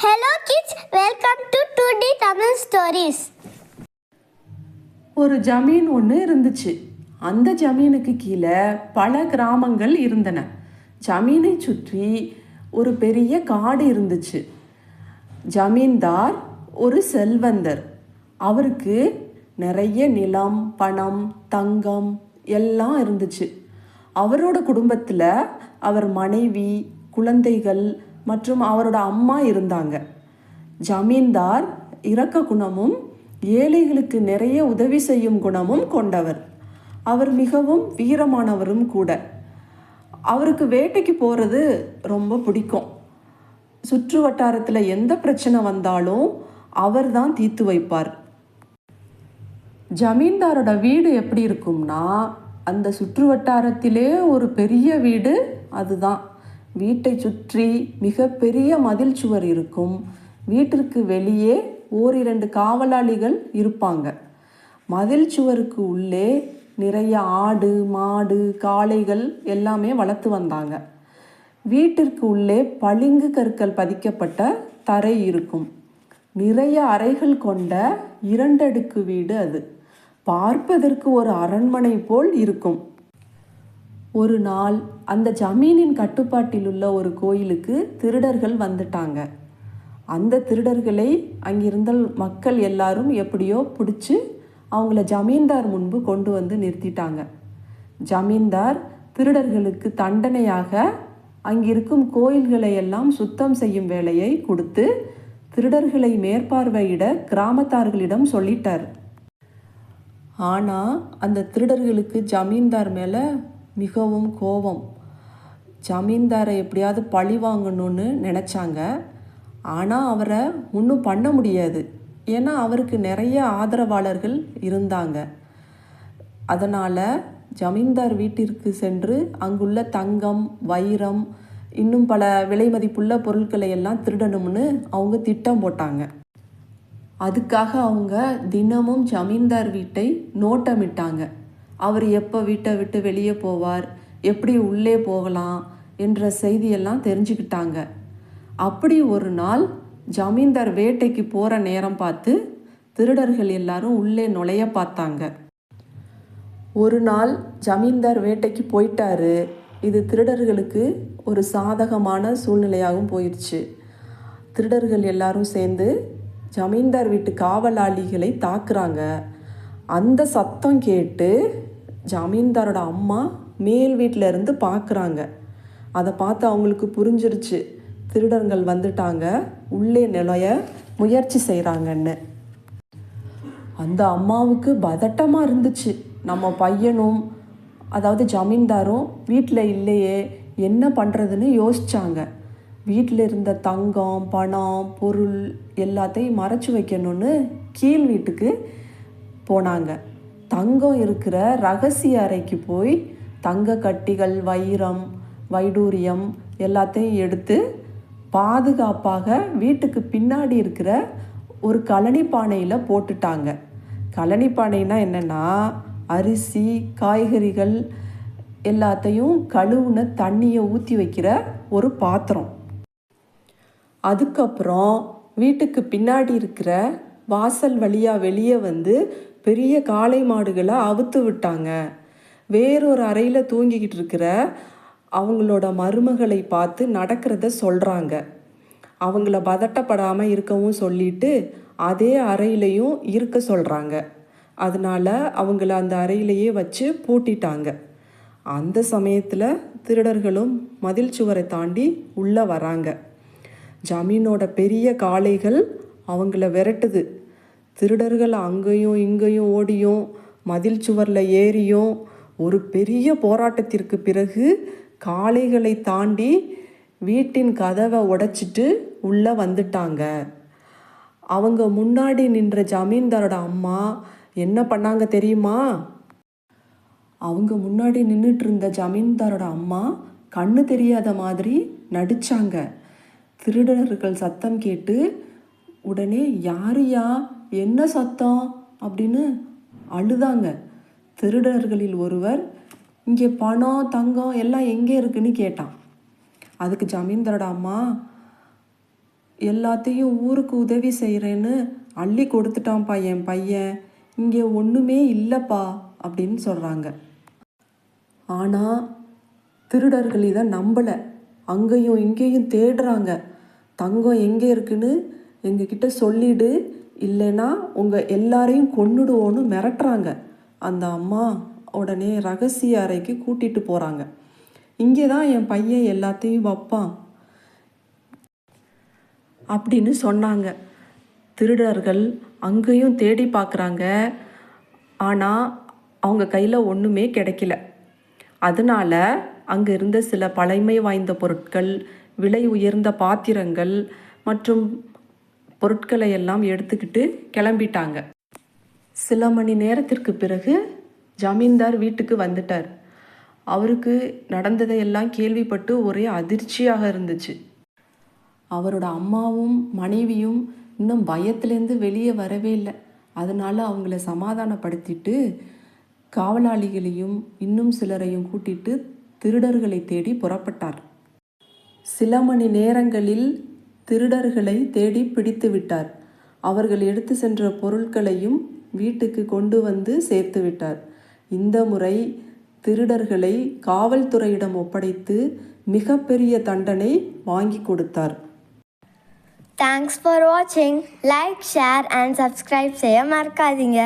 Hello kids, welcome to 2D Tamil Stories. ஒரு ஜமீன் ஒன்று இருந்துச்சு. அந்த ஜமீனுக்கு கீழே பல கிராமங்கள் இருந்தன. ஜமீனை சுற்றி ஒரு பெரிய காடு இருந்துச்சு. ஜமீன்தார் ஒரு செல்வந்தர். அவருக்கு நிறைய நிலம், பணம், தங்கம் எல்லாம் இருந்துச்சு. அவரோட குடும்பத்தில் அவர் மனைவி, குழந்தைகள் மற்றும் அவரோட அம்மா இருந்தாங்க. ஜமீன்தார் இரக்க குணமும் ஏழைகளுக்கு நிறைய உதவி செய்யும் குணமும் கொண்டவர். அவர் மிகவும் வீரமானவரும் கூட. அவருக்கு வேட்டைக்கு போகிறது ரொம்ப பிடிக்கும். சுற்று வட்டாரத்தில் எந்த பிரச்சனை வந்தாலும் அவர் தான் தீர்த்து வைப்பார். ஜமீன்தாரோட வீடு எப்படி இருக்கும்னா, அந்த சுற்று வட்டாரத்திலே ஒரு பெரிய வீடு அதுதான். வீட்டை சுற்றி மிகப்பெரிய மதில் சுவர் இருக்கும். வீட்டிற்கு வெளியே ஓரிரண்டு காவலாளிகள் இருப்பாங்க. மதில் சுவருக்கு உள்ளே நிறைய ஆடு, மாடு, காளைகள் எல்லாமே வளர்த்து வந்தாங்க. வீட்டிற்கு உள்ளே பளிங்கு கற்கள் பதிக்கப்பட்ட தரை இருக்கும். நிறைய அறைகள் கொண்ட 2 அடுக்கு வீடு அது. பார்ப்பதற்கு ஒரு அரண்மனை போல் இருக்கும். ஒரு நாள் அந்த ஜமீனின் கட்டுப்பாட்டில் உள்ள ஒரு கோயிலுக்கு திருடர்கள் வந்துட்டாங்க. அந்த திருடர்களை அங்கிருந்த மக்கள் எல்லாரும் எப்படியோ பிடிச்சி அவங்கள ஜமீன்தார் முன்பு கொண்டு வந்து நிறுத்திட்டாங்க. ஜமீன்தார் திருடர்களுக்கு தண்டனையாக அங்கிருக்கும் கோயில்களை எல்லாம் சுத்தம் செய்யும் வேலையை கொடுத்து திருடர்களை மேற்பார்வையிட கிராமத்தார்களிடம் சொல்லிட்டார். ஆனால் அந்த திருடர்களுக்கு ஜமீன்தார் மேலே மிகவும் கோபம். ஜமீன்தாரை எப்படியாவது பழி வாங்கணும்னு நினச்சாங்க. ஆனால் அவரை ஒன்றும் பண்ண முடியாது. ஏன்னா அவருக்கு நிறைய ஆதரவாளர்கள் இருந்தாங்க. அதனால் ஜமீன்தார் வீட்டிற்கு சென்று அங்குள்ள தங்கம், வைரம், இன்னும் பல விலை மதிப்புள்ள பொருட்களை எல்லாம் திருடணும்னு அவங்க திட்டம் போட்டாங்க. அதுக்காக அவங்க தினமும் ஜமீன்தார் வீட்டை நோட்டமிட்டாங்க. அவர் எப்போ வீட்டை விட்டு வெளியே போவார், எப்படி உள்ளே போகலாம் என்ற செய்தியெல்லாம் தெரிஞ்சுக்கிட்டாங்க. அப்படி ஒரு நாள் ஜமீன்தார் வேட்டைக்கு போகிற நேரம் பார்த்து திருடர்கள் எல்லாரும் உள்ளே நுழைய பார்த்தாங்க. ஒரு நாள் ஜமீன்தார் வேட்டைக்கு போயிட்டாரு. இது திருடர்களுக்கு ஒரு சாதகமான சூழ்நிலையாகவும் போயிடுச்சு. திருடர்கள் எல்லாரும் சேர்ந்து ஜமீன்தார் வீட்டு காவலாளிகளை தாக்குறாங்க. அந்த சத்தம் கேட்டு ஜமீன்தாரோட அம்மா மேல் வீட்டில் இருந்து பார்க்குறாங்க. அதை பார்த்து அவங்களுக்கு புரிஞ்சிருச்சு, திருடர்கள் வந்துட்டாங்க, உள்ளே நுழைய முயற்சி செய்கிறாங்கன்னு. அந்த அம்மாவுக்கு பதட்டமாக இருந்துச்சு. நம்ம பையனும் அதாவது ஜமீன்தாரும் வீட்டில் இல்லையே, என்ன பண்ணுறதுன்னு யோசித்தாங்க. வீட்டில் இருந்த தங்கம், பணம், பொருள் எல்லாத்தையும் மறைச்சி வைக்கணும்னு கீழ் வீட்டுக்கு போனாங்க. தங்கம் இருக்கிற ரகசிய அறைக்கு போய் தங்க கட்டிகள், வைரம், வைடூரியம் எல்லாத்தையும் எடுத்து பாதுகாப்பாக வீட்டுக்கு பின்னாடி இருக்கிற ஒரு கழனி பானையில் போட்டுட்டாங்க. கழனி பானைனா என்னென்னா, அரிசி, காய்கறிகள் எல்லாத்தையும் கழுவுன தண்ணியை ஊற்றி வைக்கிற ஒரு பாத்திரம். அதுக்கப்புறம் வீட்டுக்கு பின்னாடி இருக்கிற வாசல் வழியாக வெளியே வந்து பெரிய காளை மாடுகளை அவுத்து விட்டாங்க. வேறொரு அறையில் தூங்கிக்கிட்டு இருக்கிற அவங்களோட மருமகளை பார்த்து நடக்கிறத சொல்கிறாங்க. அவங்கள பதட்டப்படாமல் இருக்கவும் சொல்லிட்டு அதே அறையிலையும் இருக்க சொல்கிறாங்க. அதனால் அவங்கள அந்த அறையிலையே வச்சு பூட்டிட்டாங்க. அந்த சமயத்தில் திருடர்களும் மதில் சுவரை தாண்டி உள்ளே வராங்க. ஜமீனோட பெரிய காளைகள் அவங்கள விரட்டுது. திருடர்கள் அங்கேயும் இங்கேயும் ஓடியும் மதில் சுவரில் ஏறியும் ஒரு பெரிய போராட்டத்திற்கு பிறகு காளைகளை தாண்டி வீட்டின் கதவை உடைச்சிட்டு உள்ளே வந்துட்டாங்க. அவங்க முன்னாடி நின்ற ஜமீன்தாரோட அம்மா என்ன பண்ணாங்க தெரியுமா? அவங்க முன்னாடி நின்றுட்டு இருந்த ஜமீன்தாரோட அம்மா கண்ணு தெரியாத மாதிரி நடிச்சாங்க. திருடர்கள் சத்தம் கேட்டு உடனே யாரையா, என்ன சத்தம் அப்படின்னு அழுதாங்க. திருடர்களில் ஒருவர் இங்கே பணம், தங்கம் எல்லாம் எங்கே இருக்குன்னு கேட்டான். அதுக்கு ஜமீன்தாரோட அம்மா, எல்லாத்தையும் ஊருக்கு உதவி செய்கிறேன்னு அள்ளி கொடுத்துட்டான்ப்பா என் பையன், இங்கே ஒன்றுமே இல்லைப்பா அப்படின்னு சொல்கிறாங்க. ஆனால் திருடர்கள் இதை நம்பலை. அங்கேயும் இங்கேயும் தேடுறாங்க. தங்கம் எங்கே இருக்குன்னு எங்ககிட்ட சொல்லிடு, இல்லைன்னா உங்கள் எல்லாரையும் கொன்னுடுவோன்னு மிரட்டுறாங்க. அந்த அம்மா உடனே ரகசிய அறைக்கு கூட்டிகிட்டு போகிறாங்க. இங்கே தான் என் பையன் எல்லாத்தையும் வைப்பான் அப்படின்னு சொன்னாங்க. திருடர்கள் அங்கேயும் தேடி பார்க்குறாங்க. ஆனால் அவங்க கையில் ஒன்றுமே கிடைக்கல. அதனால் அங்கே இருந்த சில பழமை வாய்ந்த பொருட்கள், விலை உயர்ந்த பாத்திரங்கள் மற்றும் பொருட்களை எல்லாம் எடுத்துக்கிட்டு கிளம்பிட்டாங்க. சில மணி நேரத்திற்கு பிறகு ஜமீன்தார் வீட்டுக்கு வந்துட்டார். அவருக்கு நடந்ததையெல்லாம் கேள்விப்பட்டு ஒரே அதிர்ச்சியாக இருந்துச்சு. அவரோட அம்மாவும் மனைவியும் இன்னும் பயத்துலேருந்து வெளியே வரவே இல்லை. அதனால் அவங்கள சமாதானப்படுத்திட்டு காவலாளிகளையும் இன்னும் சிலரையும் கூட்டிட்டு திருடர்களை தேடி புறப்பட்டார். சில மணி நேரங்களில் திருடர்களை தேடி பிடித்து விட்டார். அவர்கள் எடுத்து சென்ற பொருட்களையும் வீட்டுக்கு கொண்டு வந்து சேர்த்து விட்டார். இந்த முறை திருடர்களை காவல்துறையிடம் ஒப்படைத்து மிகப்பெரிய தண்டனை வாங்கி கொடுத்தார். Thanks for watching. Like, share and subscribe செய்ய மறக்காதீங்க.